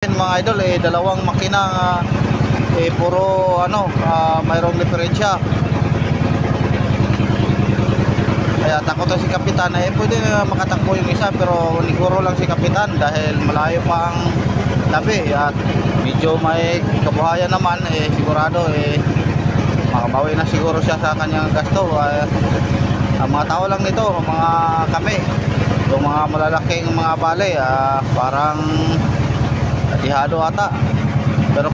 Mga idol, dalawang makina puro mayroong diferensya. Kaya takot si kapitan pwede makatakbo yung isa, pero liguro lang si kapitan dahil malayo pa ang tabi at medyo may kabuhayan naman. Sigurado makabawi na siguro siya sa kanyang gasto. Ang mga tao lang nito, mga kami, yung mga malalaking mga bale, parang atihado ata. Pero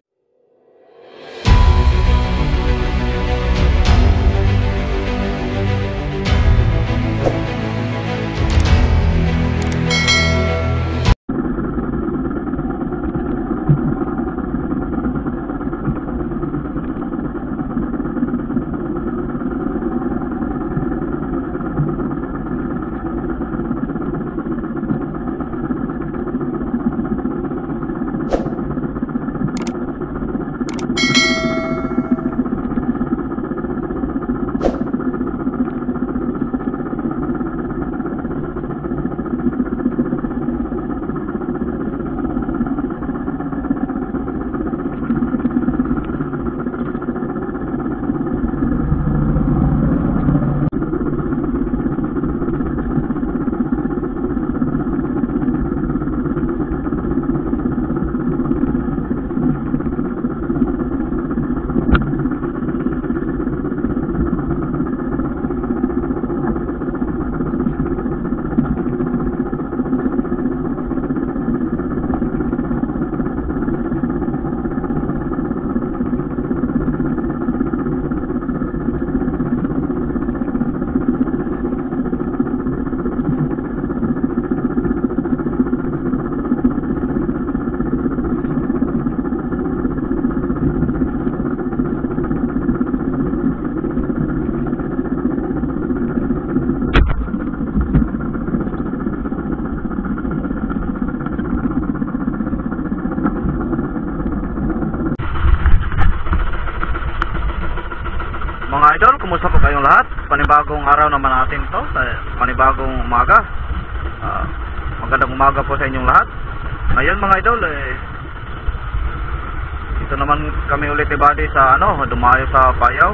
mga idol, kumusta po kayong lahat? Panibagong araw naman natin to, panibagong umaga. Magandang umaga po sa inyong lahat. Ngayon mga idol, ito naman kami ulit ibadi sa dumayo sa Payaw.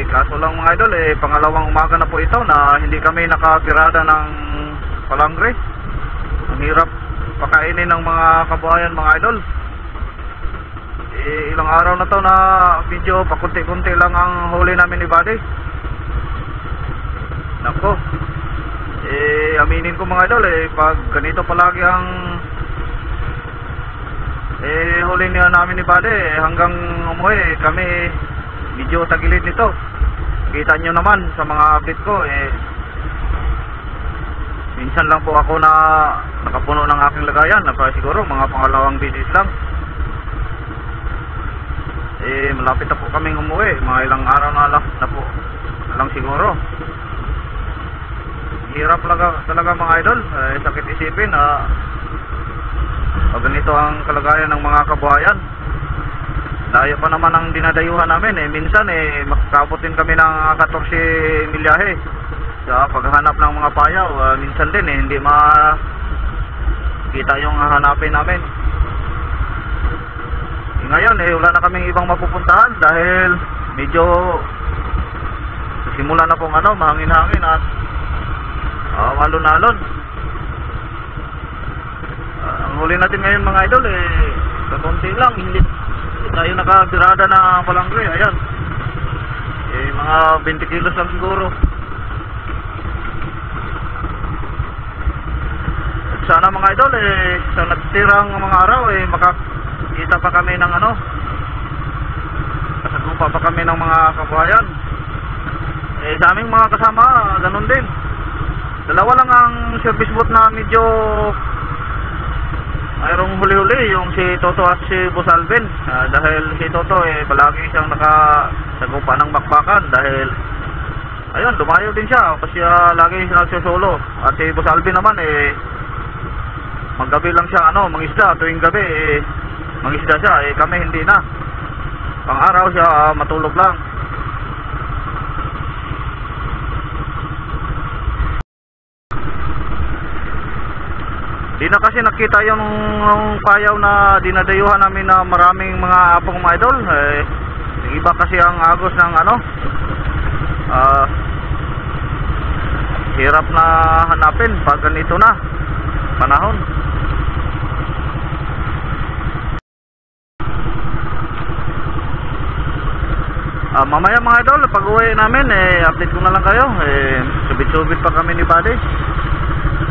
Kaso lang mga idol, pangalawang umaga na po ito na hindi kami nakapirada ng palangre. Ang hirap pakainin ng mga kabuhayan mga idol. Ilang araw na to na video, pakunti-kunti lang ang huli namin ni Buddy. Nako, aminin ko mga idol, pag ganito palagi ang huli niya namin ni Buddy, hanggang umuwi kami medyo tagilid nito. Kita nyo naman sa mga update ko, minsan lang po ako na nakapuno ng aking lagayan, siguro mga pangalawang videos lang. Malapit na po kaming umuwi, mga ilang araw na lang siguro. Hirap talaga mga idol, sakit isipin pag ganito ang kalagayan ng mga kabuhayan. Layo pa naman ang dinadayuhan namin, minsan makakabot din kami ng 14 milyahe sa paghahanap ng mga payaw. Minsan din hindi makita yung hahanapin namin. Ngayon wala na kaming ibang mapupuntahan dahil medyo simula na pong mahangin-hangin at alon-alon. Ang huli natin ngayon mga idol kakunti lang, hindi tayo nakabirada na palangre. Ayan, mga 20 kilos lang siguro. At sana mga idol sa nagtirang mga araw kita pa kami ng kasagupa pa kami ng mga kabuhayan. Sa aming mga kasama ganun din, dalawa lang ang service boat na medyo mayroong huli-huli, yung si Toto at si Boss Alvin. Dahil si Toto palagi siyang nakasagupa ng bakbakan dahil ayun, dumayo din siya kasi lagi siya nagsusolo. At si Boss Alvin naman maggabi lang siya mangisda, tuwing gabi mangisda siya, kami hindi na. Pang araw siya matulog lang. Di na kasi nakita yung payaw na dinadayuhan namin na maraming mga apong mga idol. Iba kasi ang agos ng hirap na hanapin pag ganito na panahon. Mamaya mga idol, pag uwi namin update ko na lang kayo. Subit-subit pa kami ni Buddy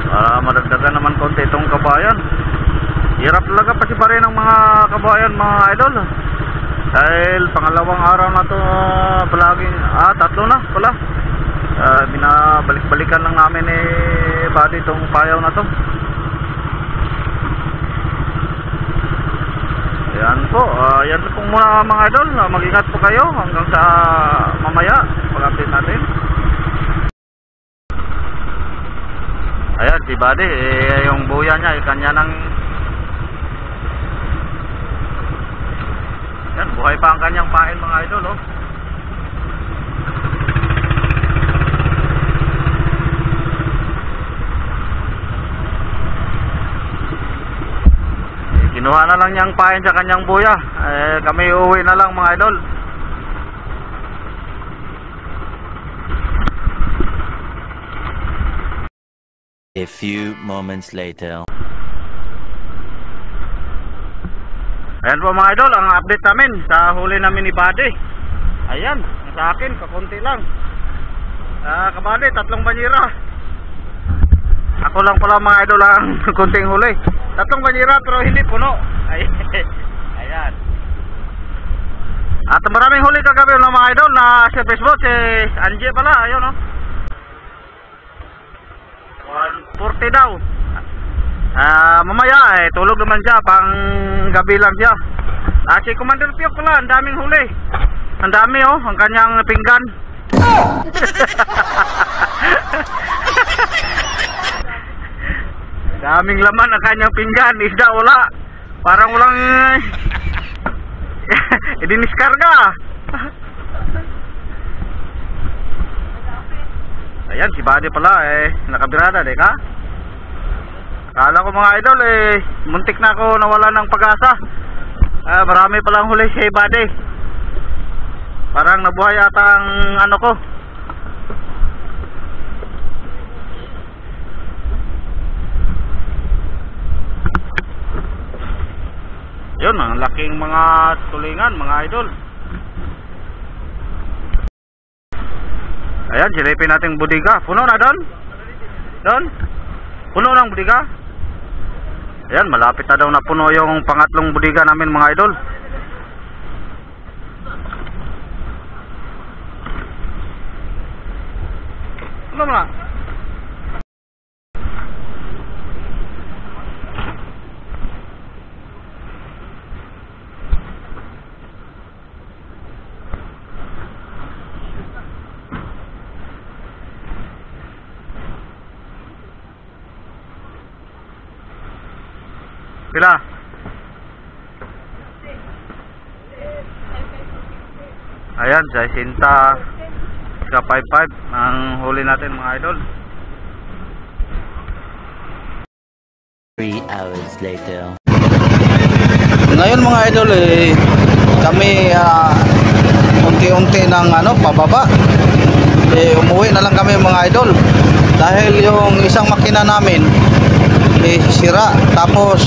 para madagdagan naman konti itong kabayan. Hirap talaga pa si pare ng mga kabayan mga idol, dahil pangalawang araw na to palaging tatlo na pala. Binabalik-balikan lang namin ni Buddy itong payaw na to. Ayan po, yan po muna mga idol. Mag-ingat po kayo hanggang sa mamaya pag-update natin. Ayan si Buddy, yung buya niya, kanya ng yan, buhay pa ang kanyang pain mga idol, oh. Kinuha na lang niyang pain sa kanyang buya. Kami uuwi na lang mga idol. A few moments later. Ayan po mga idol, ang update namin sa huli namin ni Buddy. Ayan, sa akin, kakunti lang. Kabady, 3 banyera. Ako lang pala mga idol ang kunting huli. 3 banyera pero hindi puno. Ayan. At maraming huli kagabi ng mga idol na sa Facebook. Si Angie pala, ayun no. 140 daw. Mamaya tulog naman siya, pang gabi lang siya. Si Commander Piyok pala, ang daming huli. Ang dami oh, ang kanyang pinggan. Daming laman ang kanyang pinggan, isda wala. Parang walang idiniskarga. Ayan, si Buddy pala nakabirada, di ka? Akala ko mga idol muntik na ako nawala ng pag-asa. Marami palang huli si Buddy. Parang nabuhay ata ang ano ko. Yun, ang laking mga tulingan mga idol. Ayan, silipin natin budiga. Puno na doon? Doon? Puno ng budiga? Ayan, malapit na daw na puno yung pangatlong budiga namin mga idol. Ano na? Pila? Ayan, sa Sinta sa 55 ang huli natin mga idol. 3 hours later. Ngayon mga idol kami unti-unti ng pababa. Umuwi na lang kami mga idol dahil yung isang makina namin sira, tapos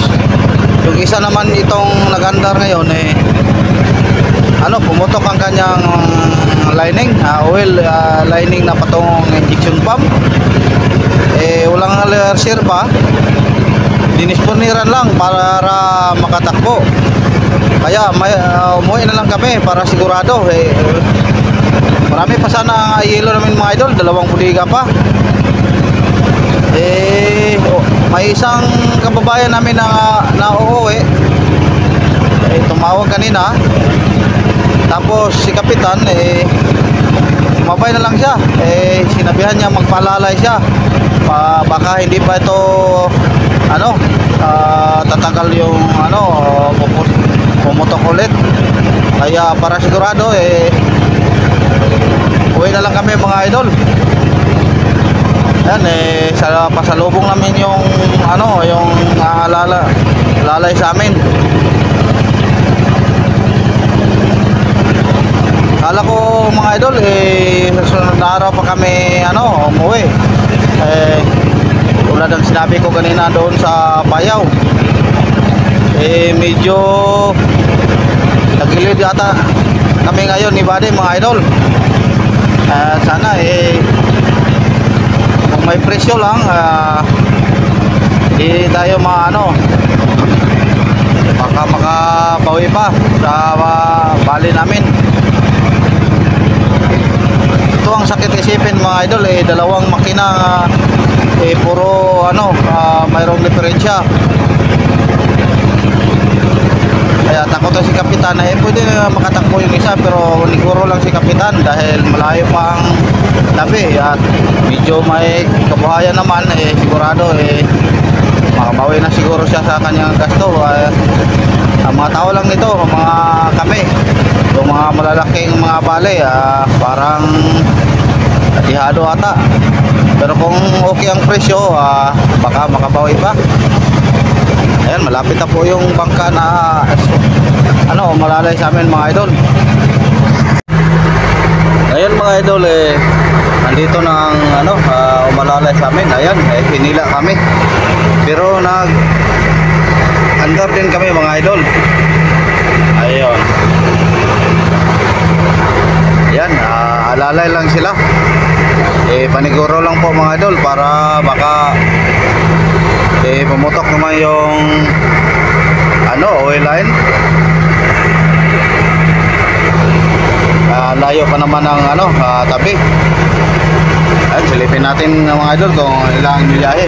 yung isa naman itong nagandar ngayon pumutok ang kanyang lining, oil lining na patungong injection pump. Walang reserva, dinisponiran lang para makatakbo. Kaya umuwi na lang kami para sigurado. Marami pa sana yelo namin mga idol, 2 budiga pa. May isang kababayan namin na uuwi, tumawag kanina, tapos si Kapitan sumabay na lang siya. Sinabihan niya magpaalalay siya, baka hindi pa ito tatagal yung pumutok ulit. Kaya para sigurado uwi na lang kami mga idol. Yan sa pasalubong namin yung ano, yung lalay sa amin. Kala ko mga idol sa sunod na araw pa kami ano, umuwi. Tulad ng sinabi ko kanina doon sa Bayaw, medyo nagilid yata kami ngayon ni Buddy mga idol. Sana kung may presyo lang di tayo maano, baka makabawi pa sa bali namin. Ito ang sakit isipin mga idol, dalawang makina puro ano, mayroong diferensya. Kaya takot si kapitan pwede makatakbo yung isa, pero siguro lang si kapitan dahil malayo pa ang tabi at medyo may kabuhayan naman, sigurado makabawi na siguro siya sa kanyang gasto. Ang mga tao lang nito, mga kami, yung mga malalaking mga bale, parang atihado ata. Pero kung okay ang presyo, baka makabawi pa. Ayan, malapit na po yung bangka na ano, malalay sa amin mga idol. Ayan mga idol, nandito na ang ano, umalalay sa amin. Ayan, pinila kami. Pero andar din kami mga idol. Ayun. Ayan, alalay lang sila. Paniguro lang po mga idol para baka pumutok naman yung ano, oil line. Layo pa naman ang ano, tabi. Ayan, silipin natin mga idol kung ilang milyahe.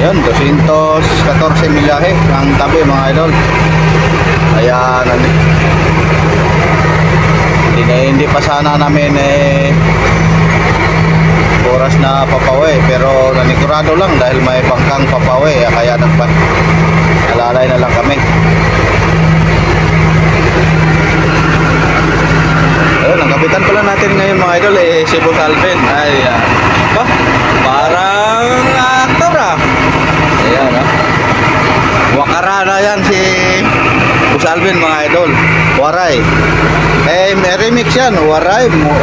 Yan, 214 milyahe ang tabi mga idol. Ayan, hindi pa sana namin oras na papawi, pero nanigurado lang dahil may bangkang papawi, kaya alalay na lang kami. Ayun, ang kapitan pala natin ngayon mga idol si Boss Alvin. Ayan, parang aktor ayan, wakara na yan si Boss Alvin mga idol. Waray, may remix yan, waray mo,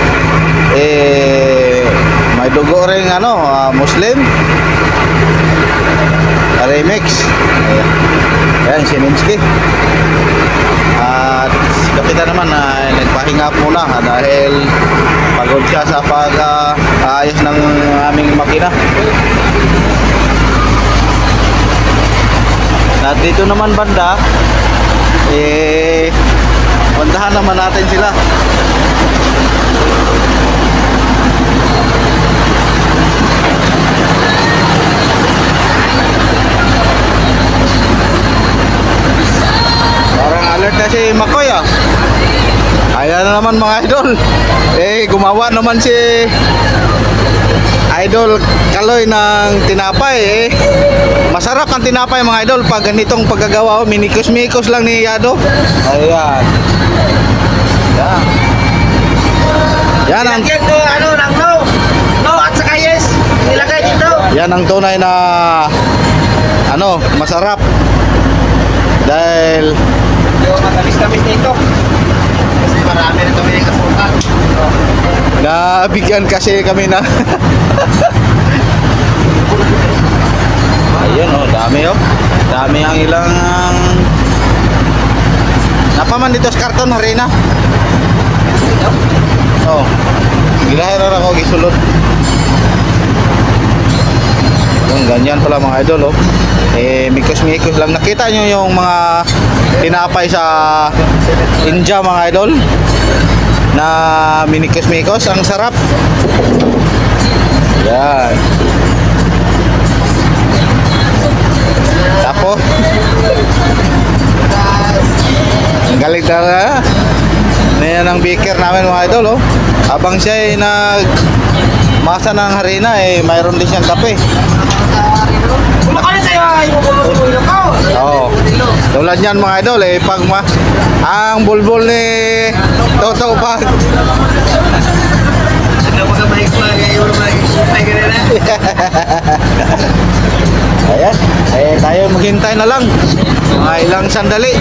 may dugo rin ano, Muslim, remix. Ayan, si Minsky. At si kapitan naman nagpahinga muna dahil pagod siya sa pag-ayos ng aming makina. At dito naman banda, bandahan naman natin sila. Parang alert na si Makoy Ayan na naman mga idol. Gumawa naman si Idol Kaloy ng tinapay. Masarap ang tinapay mga idol pag ganitong paggagawa. Minikos-mikos lang ni Yado. Ayan. Yan. Yan ang ano ng no at saka yes nilagay dito. Yan ang tunay na ano, masarap. Dahil Yung matamis-tamis dito. Kasi marami na kami yung kasukan. nabigyan kasi kami na ayun dami dami ang ilang napaman dito sa karton harina. Gilahira ako gisulod. Yung ganyan pala mga idol mikos-mikos lang. Nakita nyo yung mga tinapay sa India mga idol na minikos-mikos, ang sarap. Yan. Tapos ang galing talaga. Yan ang beaker namin mga idol habang siya ay nagmasa ng harina mayroon din siyang kape. Oo. Tulad yan mga idol eh, pag ang bulbul ni Toto pag ayan, eh tayo maghintay na lang mga ilang sandali.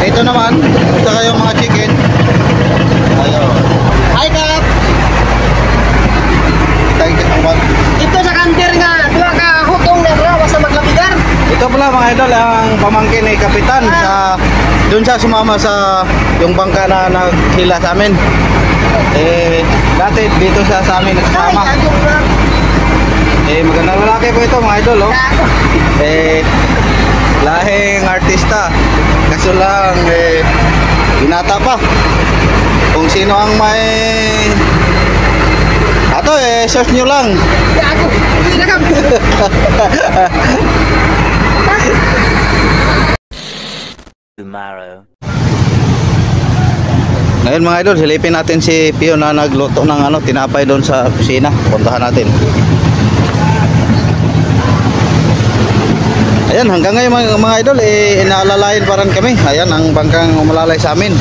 Ito naman, gusto kayo mga chicken. Ayun. Hi, Kap! Tayo kitang Ito sa kanter nga, dua ka hutong na rawa sa maglapigan. ito pala mga idol ang pamangkin ni Kapitan sa doon siya sumama sa yung bangka na naghila sa amin. Eh dati dito siya sa amin nagsama. Eh magandang lalaki po ito mga idol oh. Eh lahing artista. Kaso lang eh binata pa. Kung sino ang may ato eh search nyo lang. Gago! Sinakam! Tomorrow. Ngayon mga idol, silipin natin si Pio na nagluto ng tinapay doon sa kusina. Puntahan natin. Ayan, hanggang ngayon mga idol, inaalalayan pa rin kami. Ayan, ang bangkang umalalay sa amin.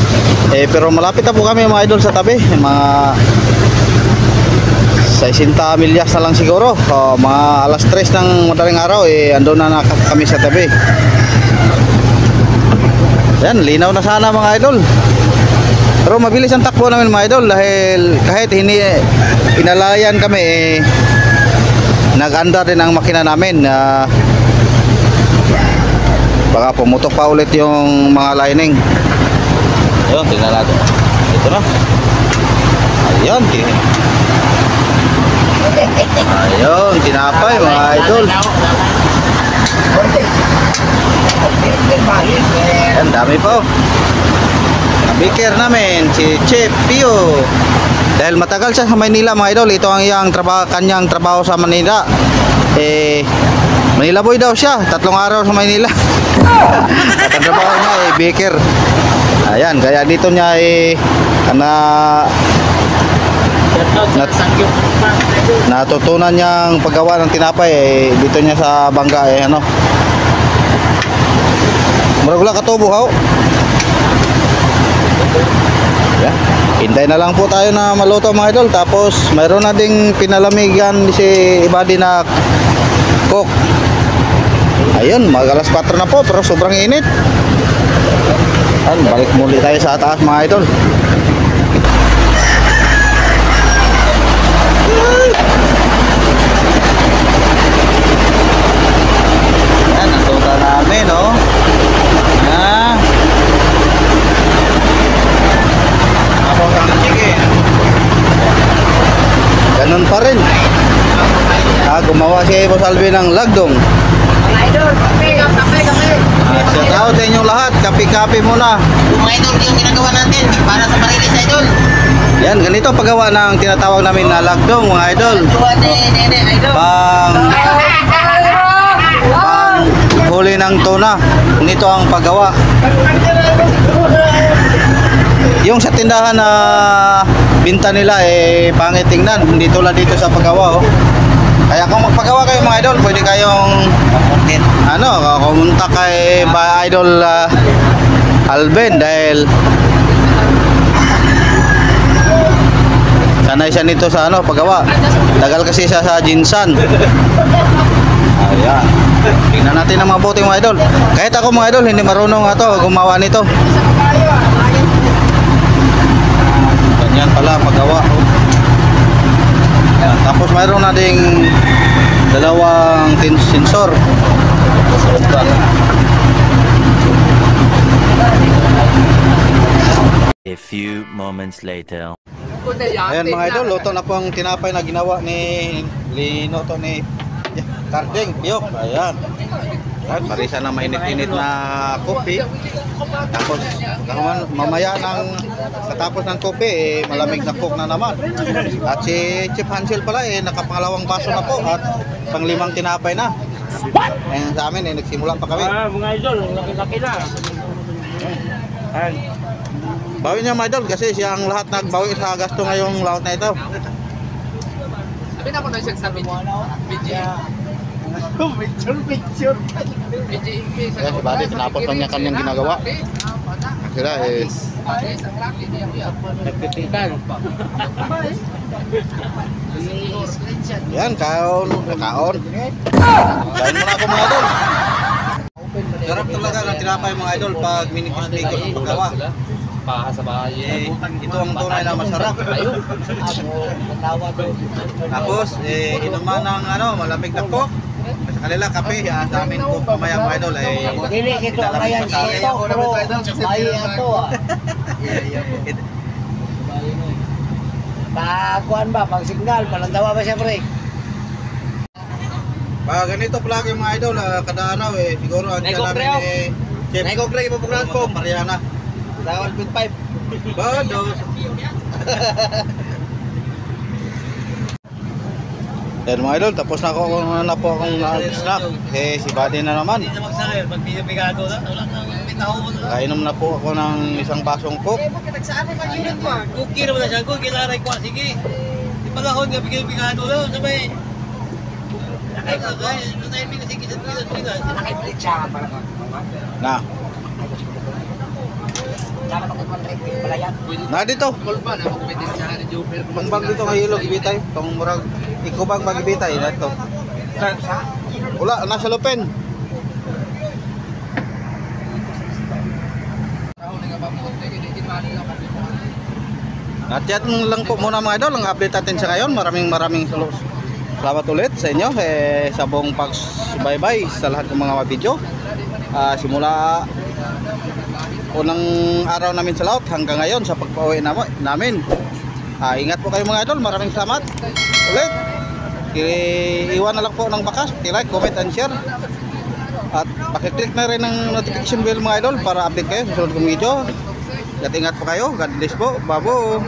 Pero malapit na po kami mga idol sa tabi. Mga 60 milyas na lang siguro. Mga alas 3 ng madaling araw, andun na kami sa tabi. Ayan, linaw na sana mga idol. Pero mabilis ang takbo namin mga idol dahil kahit inalayan kami nag-andar din ang makina namin. Baka pumutok pa ulit yung mga lining. Ayun, tingnan natin. Ito na. Ayun, ayun, tinapay mga idol. Ayan, dami po. Biker namin si Chef Pio. Dahil matagal siya sa Manila mga idol. Ito ang kanyang trabaho sa Manila. Manila boy daw siya. 3 araw sa Manila. At ang trabaho niya baker. Ayan, kaya dito niya natutunan niyang paggawa ng tinapay dito niya sa bangga Muragula katubo haw. Yeah. Hintay na lang po tayo na maluto mga idol. Tapos mayroon na ding pinalamigan si Ibadi na cook. Ayun, mag alas 4 na po pero sobrang init. Balik muli tayo sa taas mga idol. Yan, nasuta namin ganun pa rin. Gumawa si Boss Alvin ng lagdong. Idol, kape! Shout out sa inyong lahat. Kape-kape muna. Mga idol, yung ginagawa natin para sa Marilis idol. Yan, ganito paggawa ng tinatawag namin na lagdong mga idol. Tuwa ni Nene idol. Pang huli ng tuna. Nito ang paggawa. Yung sa tindahan na binta nila pangit tingnan, hindi tulad dito sa paggawa Kaya kung magpagawa kayo mga idol, pwede kayong kumunta kay Idol Alvin dahil sanay siya nito sa paggawa. Tagal kasi siya sa Jinsan. Ayan. Tingnan natin ang mabuti mga idol. Kahit ako mga idol, hindi marunong gumawa nito. Ganyan pala paggawa. Ayan. Tapos mayroon na ding dalawang sensor. A few moments later. Ayan mga idol, luto na po ang tinapay na ginawa ni Linoto ni Karding Piyok. Ayan. Ayan, marisa na mainit-init na kopi. Tapos mamaya katapos ng kopi malamig na coke na naman. At si Chef Hansel pala nakapangalawang baso na po at pang-5 tinapay na. Ayan sa amin nagsimula pa kami. Mga idol, laki-laki na. Ayan. Bawi niya mga idol kasi siya ang lahat nagbawi sa gasto ngayong laot na ito. Sabi na ko na siya sa Picture. Kaya si Buddy tinapos lang niya kanyang ginagawa. Sila Nagtitikan. yan, kaon. Kain muna ako mga idol. Sarap talaga ng tinapay mga idol pag minikos-mikos ang paggawa. Paha sa bahay. Ito ang tunay na masarap. Tapos, inuman ng malamig na coke. Sa kanila kape, sa amin po mamaya mga idol ay Dili kito kaya sa akin. ito, bro. Bayi ato ah. Pagkuan ba, pag signal, palandawa ba siya, pre? Pag ganito palagi mga idol, kada araw siguro ang Naikok namin pre, chef. Naikok pre, ipapunan ko. Mariana. Dawal 1.5. Bados. Yan mga idol, tapos na po akong snack. Si Buddy na naman. Hindi na magsakir, pag pinapigado na, wala nang pinahon. Kainom na po ako ng isang basong coke. Cookie naman na siya, cookie laray ko. Sige. Di palahon nga, pinapigado na, sabay. Nakaipilit siya para Na. Na dito. Kulpa na magpetensya ni Jupiter. Ang bag dito nga ilog ibitay. Tong murag ikubag bag ibitay dito. Wala nasa lupen. At lang po muna mga idol, ang update natin sa ngayon. Maraming salamat ulit sa inyo sa buong pagsubaybay sa lahat ng mga video. Simula unang araw namin sa laot hanggang ngayon sa pagpauwi namin. Ingat po kayo mga idol, maraming salamat ulit. Iwan na lang po ng bakas, like, comment and share. At pakiclick na rin ng notification bell mga idol para update kayo sa susunod kong video. At ingat po kayo, God bless po, babo.